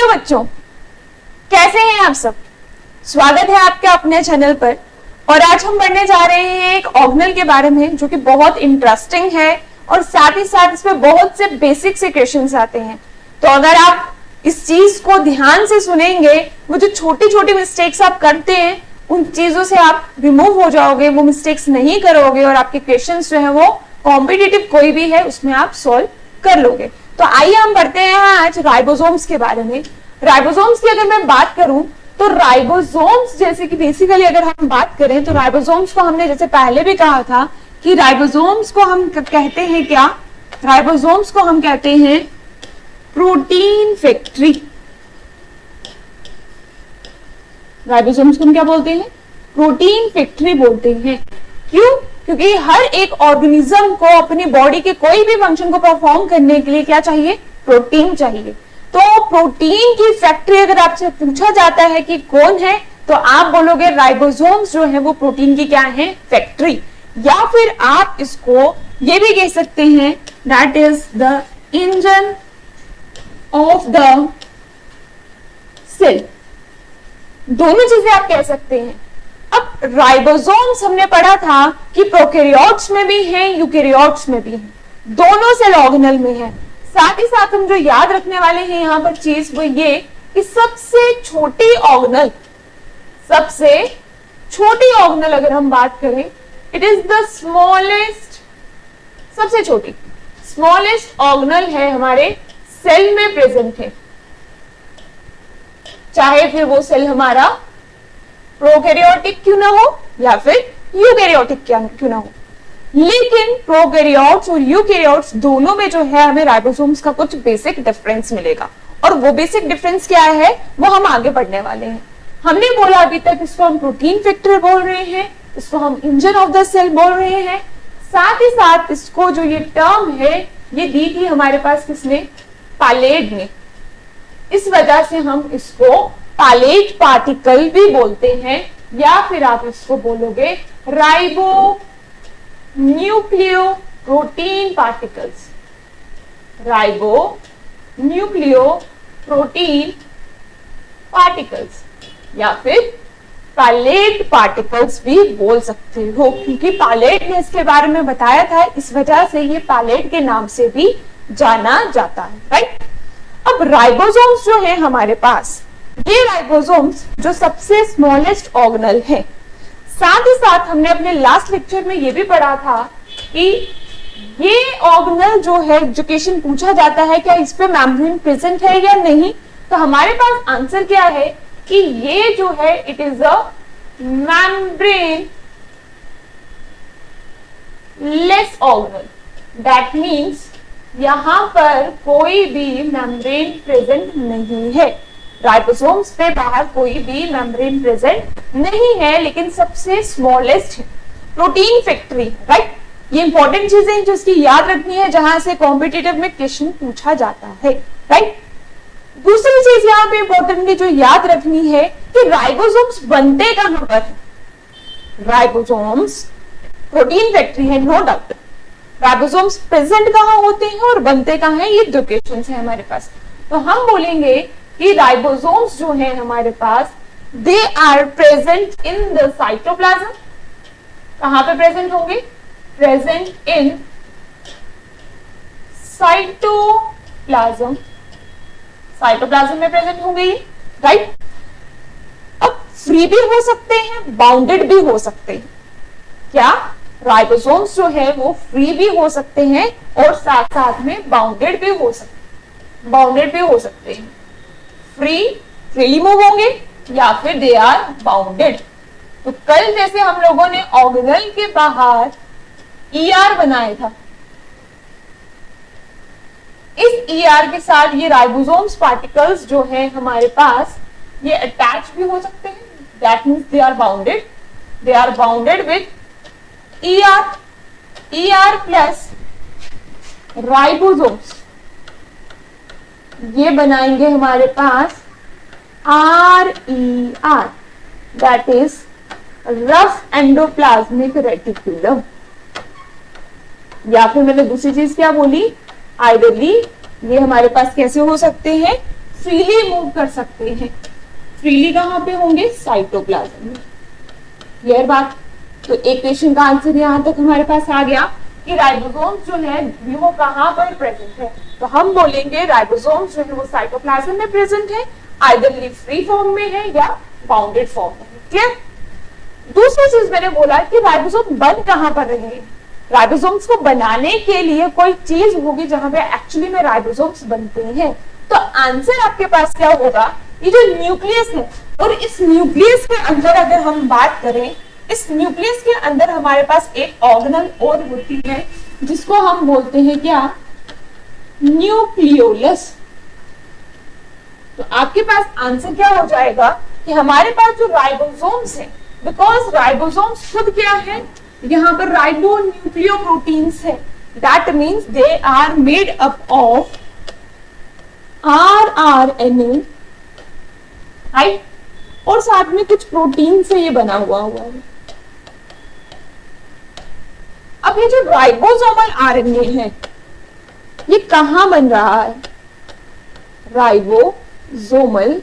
Hello बच्चों, कैसे हैं आप सब। स्वागत है आपके अपने चैनल पर। और आज हम पढ़ने जा रहे हैं एक ऑर्गेनल के बारे में जो कि बहुत इंटरेस्टिंग है और साथ ही साथ इसमें बहुत से बेसिक से क्वेश्चंस आते हैं। तो अगर आप इस चीज को ध्यान से सुनेंगे, वो जो छोटी छोटी मिस्टेक्स आप करते हैं उन चीजों से आप रिमूव हो जाओगे, वो मिस्टेक्स नहीं करोगे और आपके क्वेश्चंस जो है वो कॉम्पिटिटिव कोई भी है उसमें आप सॉल्व कर लोगे। तो आइए हम पढ़ते हैं आज राइबोसोम्स के बारे में। राइबोसोम्स की अगर मैं बात करूं तो राइबोसोम्स जैसे कि बेसिकली अगर हम बात करें तो राइबोसोम्स को हमने जैसे पहले भी कहा था कि राइबोसोम्स को हम कहते हैं क्या, राइबोसोम्स को हम कहते हैं प्रोटीन फैक्ट्री। राइबोसोम्स को हम क्या बोलते हैं, प्रोटीन फैक्ट्री बोलते हैं। क्यों? क्योंकि हर एक ऑर्गेनिज्म को अपनी बॉडी के कोई भी फंक्शन को परफॉर्म करने के लिए क्या चाहिए, प्रोटीन चाहिए। तो प्रोटीन की फैक्ट्री अगर आपसे पूछा जाता है कि कौन है तो आप बोलोगे राइबोसोम्स जो है वो प्रोटीन की क्या है, फैक्ट्री। या फिर आप इसको ये भी कह सकते हैं that is the engine of the cell. दोनों चीजें आप कह सकते हैं। अब राइबोसोम्स हमने पढ़ा था कि प्रोकैरियोट्स में भी हैं, यूकैरियोट्स में भी हैं, दोनों सेल ऑर्गेनल में है। साथ ही साथ हम जो याद रखने वाले हैं यहाँ पर चीज वो ये कि सबसे छोटी ऑर्गेनल अगर हम बात करें, इट इज द स्मॉलेस्ट, सबसे छोटी स्मॉलेस्ट ऑर्गेनल है हमारे सेल में प्रेजेंट है। चाहे फिर वो सेल हमारा प्रोकैरियोटिक क्यों ना हो या फिर यूकैरियोटिक क्यों ना हो, लेकिन प्रोकैरियोट्स और यूकैरियोट्स दोनों में जो है हमें राइबोसोम्स का कुछ बेसिक डिफरेंस मिलेगा। और वो बेसिक डिफरेंस क्या है वो हम आगे पढ़ने वाले हैं। हमने बोला अभी तक इसको हम प्रोटीन फैक्टर बोल रहे हैं, इसको हम इंजन ऑफ द सेल बोल रहे हैं। साथ ही साथ इसको जो ये टर्म है ये दी थी हमारे पास किसने, पालेड ने। इस वजह से हम इसको पालेट पार्टिकल भी बोलते हैं या फिर आप इसको बोलोगे ribo nucleo protein particles, ribo nucleo protein particles या फिर पालेट पार्टिकल्स भी बोल सकते हो, क्योंकि पालेट ने इसके बारे में बताया था, इस वजह से ये पालेट के नाम से भी जाना जाता है, राइट। अब राइबोसोम्स जो है हमारे पास, ये राइबोसोम्स जो सबसे स्मॉलेस्ट ऑर्गेनल है। साथ ही साथ हमने अपने लास्ट लेक्चर में ये भी पढ़ा था कि ये ऑर्गेनल जो है, जो क्वेश्चन पूछा जाता है क्या इस पे मेम्ब्रेन प्रेजेंट है या नहीं, तो हमारे पास आंसर क्या है कि ये जो है it is a membrane less organelle. That means यहां पर कोई भी मेम्ब्रेन प्रेजेंट नहीं है, राइबोसोम्स पे बाहर कोई भी मेम्ब्रेन प्रेजेंट नहीं है, लेकिन सबसे स्मॉलेस्ट है, प्रोटीन फैक्ट्री, राइट। ये इंपॉर्टेंट चीजें हैं जो इसकी याद रखनी है जहां से कॉम्पिटिटिव में क्वेश्चन पूछा जाता है, राइट। दूसरी चीज यहाँ पे इंपॉर्टेंटली जो याद रखनी है कि राइबोसोम्स बनते कहां पर, राइबोसोम्स प्रोटीन फैक्ट्री है, नो डाउट। राइबोसोम्स प्रेजेंट कहां होते हैं और बनते कहां हैं, ये दो क्वेश्चन है हमारे पास। तो हम बोलेंगे कि राइबोसोम्स जो है हमारे पास they are present in the cytoplasm. कहां पे प्रेजेंट होंगे, प्रेजेंट इन साइटोप्लाज्म, साइटोप्लाज्म में प्रेजेंट होंगे, राइट। अब फ्री भी हो सकते हैं, बाउंडेड भी हो सकते हैं। क्या राइबोसोम्स जो है वो फ्री भी हो सकते हैं और साथ साथ में बाउंडेड भी हो सकते हैं। फ्रीली मूव होंगे या फिर दे आर बाउंडेड। तो कल जैसे हम लोगों ने ऑर्गेनल के बाहर ER बनाया था, इस ER के साथ ये राइबोसोम्स पार्टिकल्स जो है हमारे पास ये अटैच भी हो सकते हैं। That means they are bounded with ER plus ribosomes, ये बनाएंगे हमारे पास RER, that is rough endoplasmic reticulum. या फिर मैंने दूसरी चीज क्या बोली, आइदरली ये हमारे पास कैसे हो सकते हैं, फ्रीली मूव कर सकते हैं। फ्रीली कहाँ पे होंगे? साइटोप्लाज्म में। क्लियर बात? तो एक क्वेश्चन का आंसर यहाँ तक हमारे पास आ गया कि राइबोसोम्स जो है वो कहाँ पर प्रेजेंट है। तो हम बोलेंगे राइबोसोम्स जो है वो साइटोप्लाज्म में प्रेजेंट है, आइदरली फ्री फॉर्म में है या बाउंडेड फॉर्म में है। क्लियर? दूसरी चीज मैंने बोला कि राइबोसोम बन कहाँ पर रहे हैं। राइबोसोम्स को बनाने के लिए कोई चीज होगी जहां पे एक्चुअली में राइबोसोम्स बनते हैं। तो आंसर आपके पास क्या होगा? ये जो न्यूक्लियस है, और इस न्यूक्लियस के अंदर अगर हम बात करें, इस न्यूक्लियस के अंदर हमारे पास एक ऑर्गेनल और होती है जिसको हम बोलते हैं क्या? न्यूक्लियोलस। तो आपके पास आंसर क्या हो जाएगा कि हमारे पास जो राइबोसोम्स है, बिकॉज राइबोसोम्स खुद क्या है? यहाँ पर राइबो न्यूक्लियोप्रोटीन्स है, that means they are made up of RNA, right? और साथ में कुछ प्रोटीन से ये बना हुआ है। अब ये जो राइबोसोमल RNA है ये कहां बन रहा है? राइबोसोमल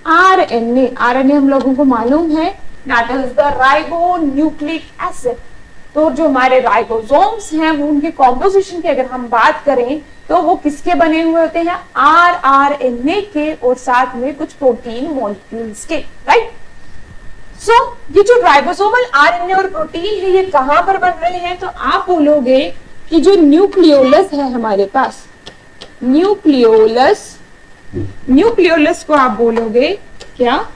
RNA हम लोगों को मालूम है that is the ribo nucleic acid. तो जो हमारे राइबोसोम्स हैं वो उनके कॉम्पोजिशन की अगर हम बात करें तो वो किसके बने हुए होते हैं? RNA के और साथ में कुछ प्रोटीन मॉलिक्यूल्स के, राइट? सो ये जो राइबोसोमल RNA और प्रोटीन है ये कहां पर बन रहे हैं? तो आप बोलोगे कि जो न्यूक्लियोलस है हमारे पास, न्यूक्लियोलस को आप बोलोगे क्या?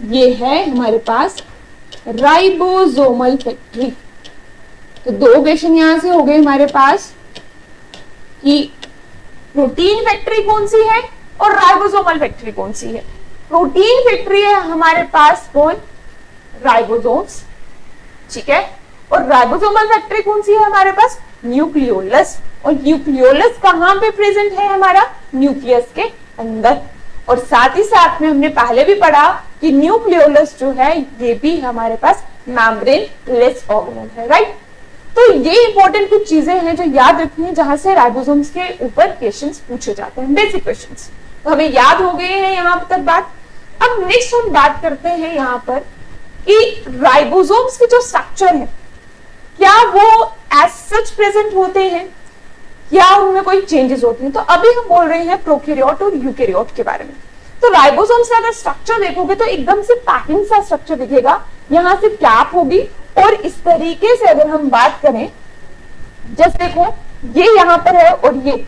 ये है हमारे पास राइबोसोमल फैक्ट्री। तो दो क्वेश्चन यहां से हो गए हमारे पास कि प्रोटीन फैक्ट्री कौन सी है और राइबोसोमल फैक्ट्री कौन सी है। प्रोटीन फैक्ट्री है हमारे पास कौन? राइबोसोम्स, ठीक है। और राइबोसोमल फैक्ट्री कौन सी है हमारे पास? न्यूक्लियोलस। और न्यूक्लियोलस कहां पे प्रेजेंट है? हमारा न्यूक्लियस के अंदर। और साथ ही साथ में हमने पहले भी पढ़ा कि न्यूक्लियोलस जो है ये भी हमारे पास मेम्ब्रेन लेस ऑर्गेनल है, राइट? तो ये इंपॉर्टेंट कुछ चीजें हैं जो याद रखनी है जहां से राइबोसोम्स के ऊपर क्वेश्चंस पूछे जाते हैं, बेसिक क्वेश्चंस। तो हमें याद हो गए हैं यहां तक बात। अब नेक्स्ट हम बात करते हैं यहां पर कि राइबोसोम्स के जो स्ट्रक्चर है क्या वो एज सच प्रेजेंट होते हैं या उनमें कोई चेंजेस होते हैं। तो अभी हम बोल रहे हैं प्रोकैरियोट और यूकैरियोट के बारे में। तो राइबोसोम्स का अगर स्ट्रक्चर देखोगे तो एकदम से पैकिंग सा स्ट्रक्चर दिखेगा, यहाँ से कैप होगी और इस तरीके से अगर हम बात करें, जस्ट देखो ये यहाँ पर है और ये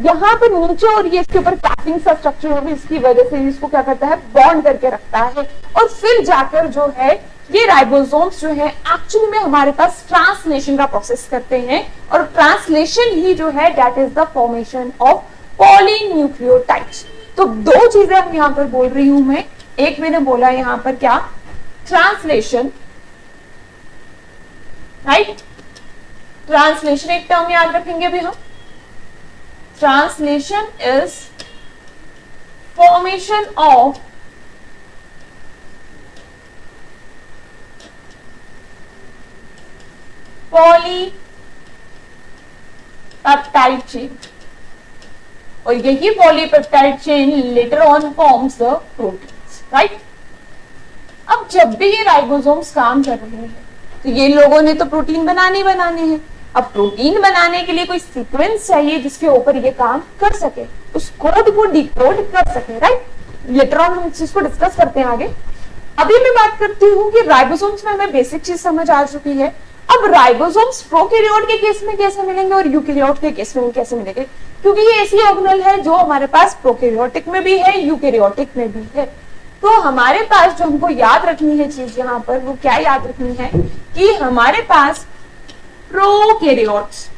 यहाँ पर नीचे और ये इसके ऊपर कैपिंग सा स्ट्रक्चर होगी, इसकी वजह से इसको क्या करता है? बॉन्ड करके रखता है। और फिर जाकर जो है ये राइबोसोम्स जो है एक्चुअली में हमारे पास ट्रांसलेशन का प्रोसेस करते हैं, और ट्रांसलेशन ही जो है that is the formation of polynucleotides. तो दो चीजें हम यहाँ पर बोल रही हूं मैं। एक मैंने बोला यहाँ पर क्या? Translation, right? ट्रांसलेशन एक टर्म याद रखेंगे अभी हम। Translation is formation of polypeptide chain, और यही polypeptide chain later on forms the proteins, right? अब जब भी ये राइबोसोम्स काम कर रहे हैं तो ये लोगों ने तो प्रोटीन बनाने हैं। अब प्रोटीन बनाने के लिए कोई सीक्वेंस चाहिए जिसके ऊपर ये काम कर सके, उस कोड को डिकोड कर सके, राइट? लेटर ऑन हम इस चीज को डिस्कस करते हैं आगे। अभी मैं बात करती हूँ कि राइबोसोम्स में हमें बेसिक चीज समझ आ चुकी है। अब राइबोसोम्स प्रोकैरियोट के केस में कैसे मिलेंगे और यूकैरियोट के केस में कैसे मिलेंगे, क्योंकि ये ऐसी ऑर्गेनल है जो हमारे पास प्रोकैरियोटिक में भी है, यूकैरियोटिक में भी है। तो हमारे पास जो हमको याद रखनी है चीज यहाँ पर, वो क्या याद रखनी है कि हमारे पास प्रोकैरियोट्स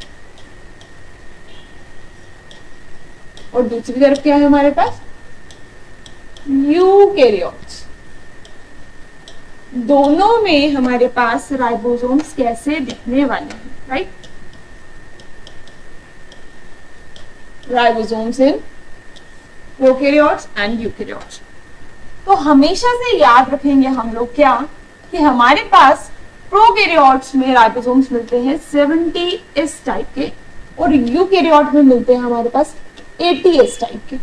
और दूसरी तरफ क्या है हमारे पास? यूकैरियोट्स। दोनों में हमारे पास राइबोसोम्स कैसे दिखने वाले हैं, right? Ribosomes in prokaryotes and eukaryotes. तो हमेशा से याद रखेंगे हम लोग क्या कि हमारे पास प्रोकैरियोट्स में राइबोसोम्स मिलते हैं 70S टाइप के, और यूकैरियोट में मिलते हैं हमारे पास 80S टाइप के।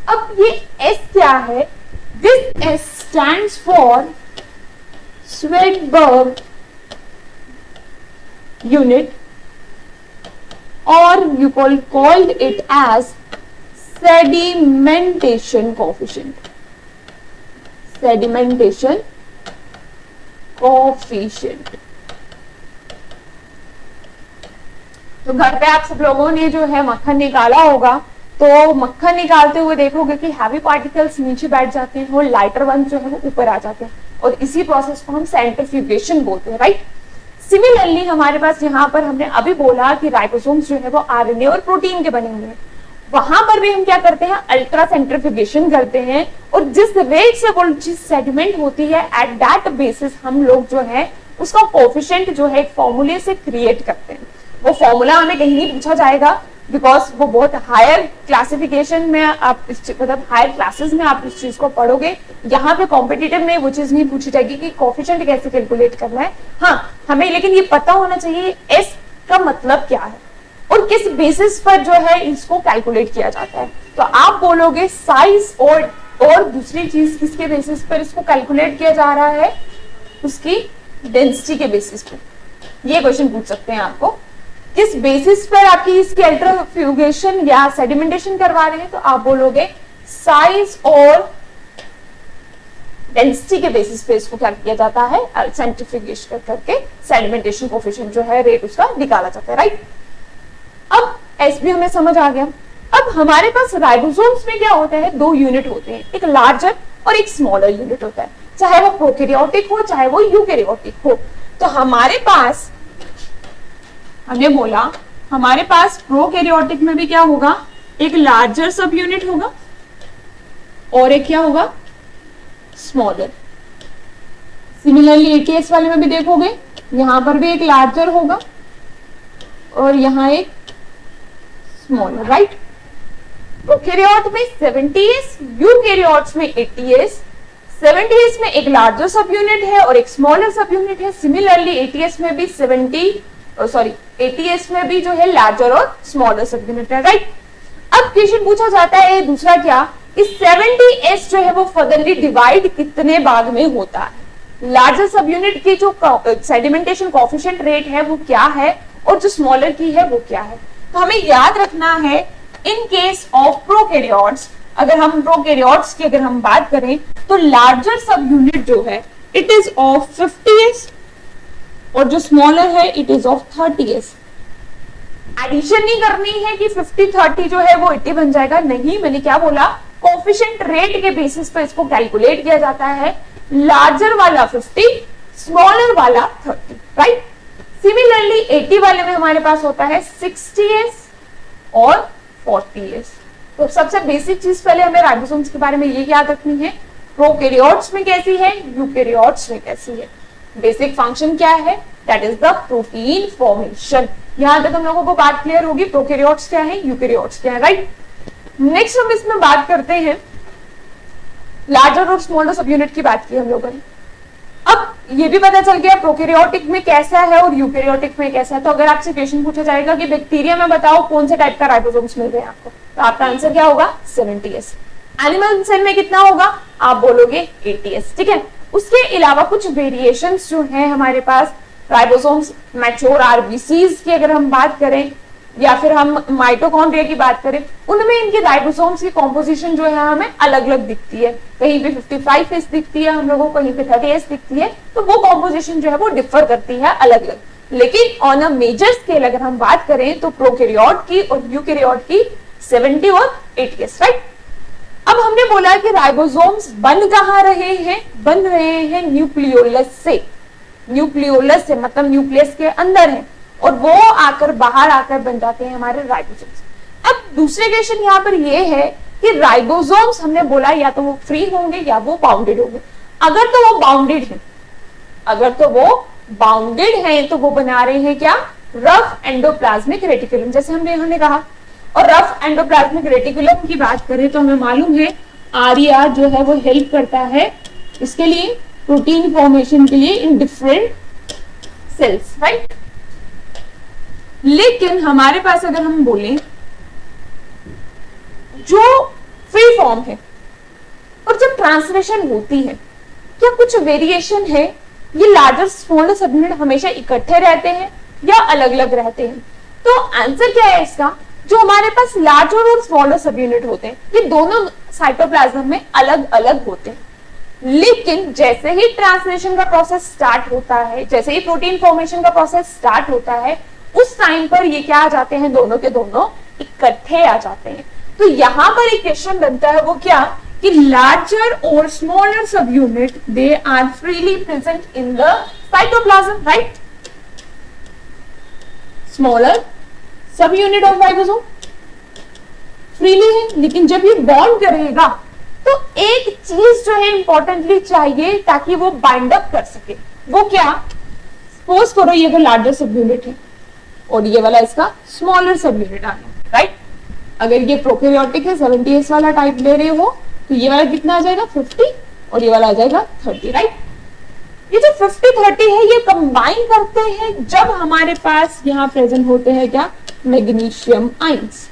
अब ये S क्या है? This S stands for Swedberg unit, or you called it as sedimentation coefficient. Sedimentation coefficient. तो घर पे आप सब लोगों ने जो है मक्खन निकाला होगा, तो मक्खन निकालते हुए देखोगे कि हैवी पार्टिकल्स नीचे बैठ जाते हैं और लाइटर वंस जो है वो ऊपर आ जाते हैं, और इसी प्रोसेस को हम सेंट्रीफ्यूगेशन बोलते हैं, राइट। सिमिलरली हमारे पास यहाँ पर हमने अभी बोला कि राइबोसोम्स जो है वो आरएनए और प्रोटीन के बने हुए हैं, वहां पर भी हम क्या करते हैं? अल्ट्रा सेंट्रीफ्यूगेशन करते हैं, और जिस रेट से वो चीज सेडिमेंट होती है एट दैट बेसिस हम लोग जो है उसका कोफिशिएंट जो है एक फॉर्मूले से क्रिएट करते हैं। वो फॉर्मूला हमें कहीं नहीं पूछा जाएगा, बिकॉज वो बहुत हायर क्लासिफिकेशन में आप मतलब हायर क्लासेस में आप इस चीज को पढ़ोगे। यहाँ पे कॉम्पिटिटिव में वो चीज नहीं पूछी जाएगी कि कोफिशिएंट कैसे कैलकुलेट करना है। हाँ, हमें लेकिन ये पता होना चाहिए एस का मतलब क्या है और किस बेसिस पर जो है इसको कैलकुलेट किया जाता है। तो आप बोलोगे साइज, और दूसरी चीज किसके बेसिस पर इसको कैलकुलेट किया जा रहा है? उसकी डेंसिटी के बेसिस पर। ये क्वेश्चन पूछ सकते हैं आपको, किस बेसिस पर आपकी इसकी अल्ट्राफ्यूगेशन या सेडिमेंटेशन करवा रहे हैं? तो आप बोलोगे साइज और डेंसिटी के बेसिस पे इसको क्या किया जाता है? सेंट्रीफ्यूगेशन करके सेडिमेंटेशन कोफिशिएंट जो है रेट उसका निकाला जाता है, राइट। अब एस भी हमें समझ आ गया। अब हमारे पास राइबोसोम्स में क्या होता है? दो यूनिट होते हैं, एक लार्जर और एक स्मॉलर यूनिट होता है, चाहे वो प्रोकैरियोटिक हो चाहे वो यूकैरियोटिक हो। तो हमारे पास हमने बोला हमारे पास प्रोकैरियोटिक में भी क्या होगा? एक लार्जर सब यूनिट होगा और एक क्या होगा? स्मॉलर। सिमिलरली एटीएस वाले में भी देखोगे यहां पर भी एक लार्जर होगा और यहां एक स्मॉलर, राइट। प्रोकैरियोट में 70s, यूकैरियोट्स में 80s। 70s में एक लार्जर सब यूनिट है और एक स्मॉलर सब यूनिट है। सिमिलरली 80s में भी 80s में भी जो है लार्जर और स्मॉलर सब यूनिट है, राइट। अब क्वेश्चन पूछा जाता है दूसरा क्या, इस 70s जो है वो फर्दरली डिवाइड कितने भाग में होता है? लार्जर सब यूनिट की जो सेडिमेंटेशन कोफिशिएंट रेट है वो क्या है और जो स्मॉलर की है वो क्या है? तो हमें याद रखना है इन केस ऑफ प्रोकैरियोट्स, अगर हम प्रोकैरियोट्स की अगर हम बात करें तो लार्जर सब यूनिट जो है इट इज ऑफ 50s और जो स्मॉलर है it is of 30s। Addition नहीं करनी है कि 50-30 जो है वो 80 बन जाएगा, नहीं, मैंने क्या बोला? कोफिशिएंट रेट के बेसिस पर इसको कैलकुलेट किया जाता है। लार्जर वाला 50, स्मॉलर वाला 30, राइट। सिमिलरली 80 वाले में हमारे पास होता है 60s और 40s। तो सबसे बेसिक चीज पहले हमें राइबोसोम्स के बारे में ये याद रखनी है, प्रोकैरियोट्स में कैसी है, यूकैरियोट्स में कैसी है। बेसिक फंक्शन क्या है? That is the protein formation. यहां तक हम लोगों को बात क्लियर होगी, प्रोकैरियोट्स क्या है, यूकैरियोट्स क्या है, राइट। नेक्स्ट हम इसमें बात करते हैं लार्जर और स्मॉलर सब यूनिट की बात की हम लोगों ने। अब ये भी पता चल गया प्रोकैरियोटिक में कैसा है और यूकैरियोटिक में कैसा है। तो अगर आपसे क्वेश्चन पूछा जाएगा कि बैक्टीरिया में बताओ कौन से टाइप का राइबोसोम्स मिल रहे हैं आपको, तो आपका आंसर क्या होगा? 70s। एनिमल सेल में कितना होगा? आप बोलोगे 80s, ठीक है। उसके अलावा कुछ वेरिएशंस जो हैं हमारे पास राइबोसोम्स, मैच्योर आरबीसीज की अगर हम बात करें या फिर हम माइटोकॉन्ड्रिया की बात करें, उनमें इनके राइबोसोम्स की कॉम्पोजिशन जो है हमें अलग अलग दिखती है। कहीं पे 55s दिखती है हम लोगों को, कहीं पे 30s दिखती है, तो वो कॉम्पोजिशन जो है वो डिफर करती है अलग अलग। लेकिन ऑन अ मेजर स्केल अगर हम बात करें तो प्रोकैरियोट की और यूकैरियोट की 70 और 80s, राइट। अब हमने बोला कि राइबोसोम्स बन कहाँ रहे हैं? बन रहे हैं न्यूक्लियोलस से। न्यूक्लियोलस से मतलब न्यूक्लियस के अंदर है और वो आकर बाहर आकर बन जाते हैं हमारे राइबोसोम्स। अब दूसरे क्वेश्चन यहाँ पर ये है कि राइबोसोम्स हमने बोला या तो वो फ्री होंगे या वो बाउंडेड होंगे। अगर तो वो बाउंडेड है, अगर तो वो बाउंडेड है तो वो बना रहे हैं क्या? रफ एंडोप्लाज्मिक रेटिकुलम, जैसे हमने कहा। और रफ एंडोप्लाज्मिक रेटिकुलम की बात करें तो हमें मालूम है आरईआर जो है वो हेल्प करता है इसके लिए, प्रोटीन फॉर्मेशन के लिए इन डिफरेंट सेल्स, राइट। लेकिन हमारे पास अगर हम बोलें जो फ्री फॉर्म है, और जब ट्रांसलेशन होती है क्या कुछ वेरिएशन है? ये लार्जर स्मॉलर सब यूनिट हमेशा इकट्ठे रहते हैं या अलग अलग रहते हैं? तो आंसर क्या है इसका, जो हमारे पास लार्जर और स्मॉलर सब यूनिट होते हैं ये दोनों साइटोप्लाज्म में अलग अलग होते हैं, लेकिन जैसे ही ट्रांसलेशन का प्रोसेस स्टार्ट होता है, जैसे ही प्रोटीन फॉर्मेशन का प्रोसेस स्टार्ट होता है, उस टाइम पर ये क्या आ जाते हैं, दोनों के दोनों इकट्ठे आ जाते हैं। तो यहां पर एक क्वेश्चन बनता है, वो क्या कि लार्जर और smaller subunit they are freely present in the cytoplasm, right? Smaller subunit of ribosome freely है, लेकिन जब ये बॉन्ड करेगा तो एक चीज जो है इंपॉर्टेंटली चाहिए ताकि वो बाइंड अप कर सके, वो क्या? सपोज करो ये तो लार्जर सब यूनिट है और ये वाला इसका स्मॉलर सब यूनिट आ गया, राइट? अगर ये प्रोकैरियोटिक है 70S वाला टाइप ले रहे हो तो ये वाला कितना आ जाएगा 50 और ये वाला आ जाएगा 30, राइट? ये जो 50-30 है ये कंबाइन करते हैं जब हमारे पास यहाँ प्रेजेंट होते हैं क्या? Magnesium ions.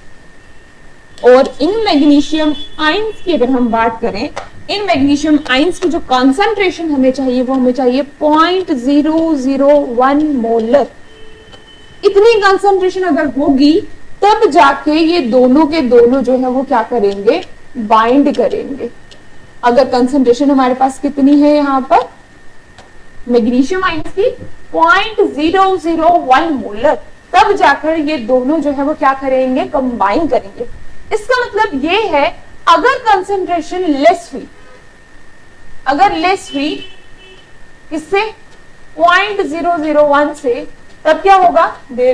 और इन मैग्नीशियम आयंस की अगर हम बात करें, इन मैग्नीशियम आयंस की जो कॉन्सेंट्रेशन हमें चाहिए वो हमें चाहिए 0.001 मोलर। इतनी कॉन्सेंट्रेशन अगर होगी तब जाके ये दोनों के दोनों जो है वो क्या करेंगे? बाइंड करेंगे। अगर कंसंट्रेशन हमारे पास कितनी है यहाँ पर मैग्नीशियम आयंस की 0.001 मोलर, तब जाकर ये दोनों जो है वो क्या करेंगे? कंबाइन करेंगे। इसका मतलब ये है अगर कंसंट्रेशन लेस हुई, अगर लेस हुई किससे? 0.001 से, तब क्या होगा? They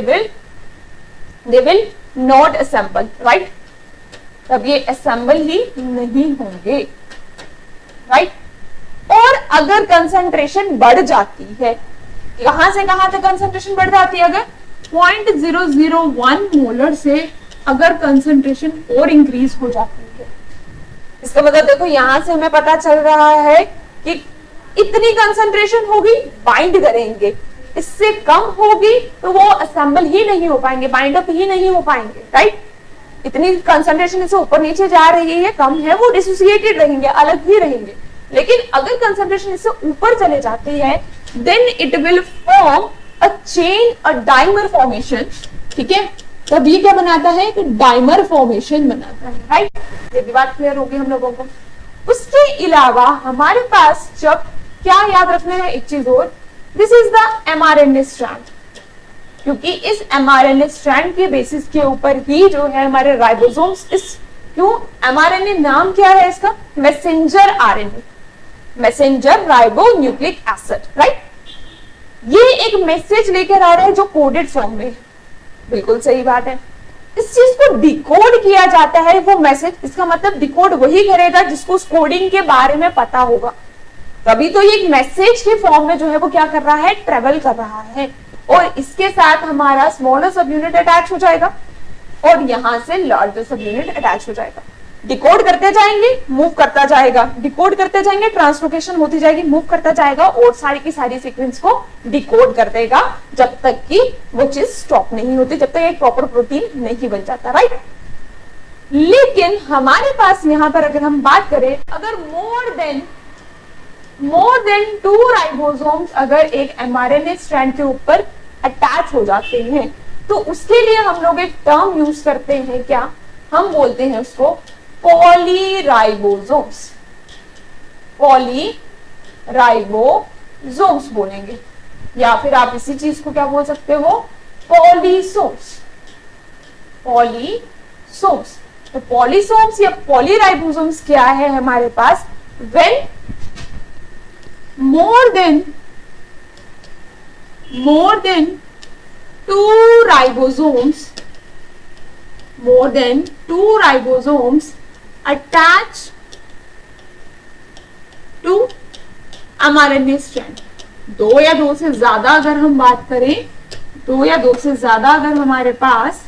will not assemble, right? तब ये असेंबल ही नहीं होंगे, राइट? और अगर कंसंट्रेशन बढ़ जाती है, कहां से कहां तक कंसंट्रेशन बढ़ जाती है? अगर 0.001 मोलर से अगर कंसंट्रेशन और इंक्रीज हो जाती है, इसका मतलब देखो यहां से हमें पता चल रहा है कि इतनी कंसंट्रेशन होगी बाइंड करेंगे, इससे कम होगी तो वो असेंबल ही नहीं हो पाएंगे, बाइंड अप ही नहीं हो पाएंगे, राइट? इतनी कंसंट्रेशन से ऊपर नीचे जा रही है, कम है, वो डिसोसिएटेड रहेंगे, अलग ही रहेंगे। लेकिन अगर कंसंट्रेशन इससे ऊपर चले जाती है then it will form a chain, a dimer formation, ठीक है? तब ये क्या बनाता है? एक डाइमर फॉर्मेशन बनाता है, राइट? ये भी बात क्लियर होगी हम लोगों को। उसके अलावा हमारे पास जब क्या याद रखना है एक चीज और, this is the mRNA strand, क्योंकि इस mRNA स्ट्रैंड के बेसिस के ऊपर ही जो है हमारे राइबोसोम्स, इस क्यों mRNA नाम क्या है इसका? Messenger RNA, messenger ribo nucleic acid, right? ये एक मैसेज लेकर आ रहा है जो कोडेड फॉर्म में है, बिल्कुल सही बात है। इस चीज को डिकोड किया जाता है वो मैसेज, इसका मतलब डिकोड वही करेगा जिसको उस कोडिंग के बारे में पता होगा, तभी तो ये एक मैसेज के फॉर्म में जो है वो क्या कर रहा है? ट्रेवल कर रहा है। और इसके साथ हमारा स्मॉलर सब यूनिट अटैच हो जाएगा और यहां से लार्जर सब यूनिट अटैच हो जाएगा। डिकोड करते जाएंगे, मूव करता जाएगा, डिकोड करते जाएंगे, ट्रांसलोकेशन होती जाएगी, मूव करता जाएगा और सारी की सारी सीक्वेंस को डिकोड कर देगा जब तक कि वो चीज स्टॉप नहीं होती, जब तक एक प्रॉपर प्रोटीन नहीं बन जाता, राइट? लेकिन हमारे पास यहां पर अगर हम बात करें, अगर मोर देन 2 राइबोसोम्स अगर एक mRNA स्ट्रैंड के ऊपर अटैच हो जाते हैं तो उसके लिए हम लोग एक टर्म यूज करते हैं, क्या? हम बोलते हैं उसको पॉलीराइबोसोम्स, पॉलीराइबोसोम्स बोलेंगे, या फिर आप इसी चीज को क्या बोल सकते हो? पॉलीसोम्स, पॉलीसोम्स। तो पॉलीसोम्स या पॉलीराइबोसोम्स क्या है हमारे पास? When more than 2 ribosomes attach to mRNA strand। 2 या 2 से ज्यादा अगर हम बात करें, 2 या 2 से ज्यादा अगर हमारे पास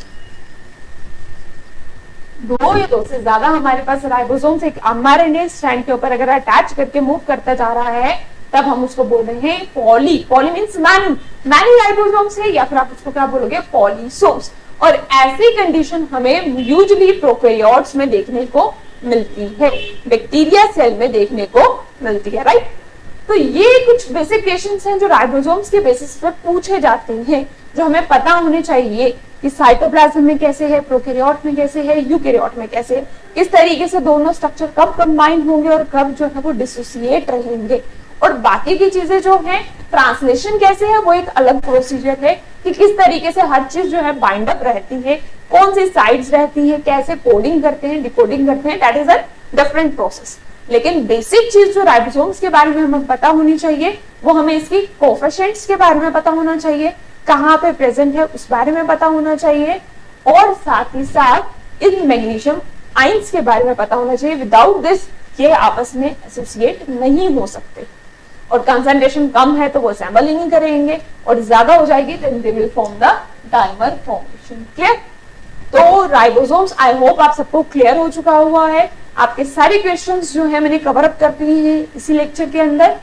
2 या 2 से ज्यादा हमारे पास राइबोसोम्स एक mRNA स्ट्रैंड के ऊपर अगर अटैच करके मूव करता जा रहा है, तब हम उसको बोल रहे हैं poly. Poly means many ribosomes है, या फिर आप उसको क्या बोलोगे? पॉलीसोम्स। और ऐसी कंडीशन हमें यूजुअली प्रोकैरियोट्स में देखने को मिलती है, बैक्टीरिया सेल में देखने को मिलती है, राइट। तो ये कुछ बेसिक क्वेश्चंस हैं जो राइबोसोम्स के बेसिस पर पूछे जाते हैं, जो हमें पता होने चाहिए कि साइटोप्लाज्म में कैसे है, प्रोकैरियोट में कैसे है, यूकैरियोट में कैसे है, किस तरीके से दोनों स्ट्रक्चर कब कंबाइन होंगे और कब जो है वो डिसोसिएट रहेंगे। और बाकी की चीजें जो है ट्रांसलेशन कैसे है वो एक अलग प्रोसीजर है कि किस तरीके से हर चीज जो है बाइंड अप रहती है, कौन सी साइड्स रहती है, कैसे कोडिंग करते हैं, डिकोडिंग करते हैं, that is a different process. लेकिन बेसिक चीज जो राइबोसोम्स के बारे में हमें पता होनी चाहिए वो हमें इसकी कोएफिशिएंट्स के बारे में पता होना चाहिए, कहाँ पे प्रेजेंट है उस बारे में पता होना चाहिए, और साथ ही साथ इन मैग्नीशियम आयंस के बारे में पता होना चाहिए। विदाउट दिस ये आपस में एसोसिएट नहीं हो सकते, और कंसंट्रेशन कम है तो वो असेंबल ही नहीं करेंगे, और ज्यादा हो जाएगी then they will form the dimer formation. Clear? तो राइबोसोम्स आई होप आप सबको क्लियर हो चुका हुआ है। आपके सारे क्वेश्चंस जो है मैंने कवर अप कर दिए हैं इसी लेक्चर के अंदर,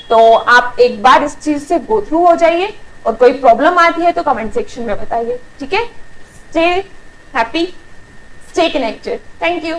तो आप एक बार इस चीज से गो थ्रू हो जाइए, और कोई प्रॉब्लम आती है तो कमेंट सेक्शन में बताइए, ठीक है? Stay happy, stay connected, thank you.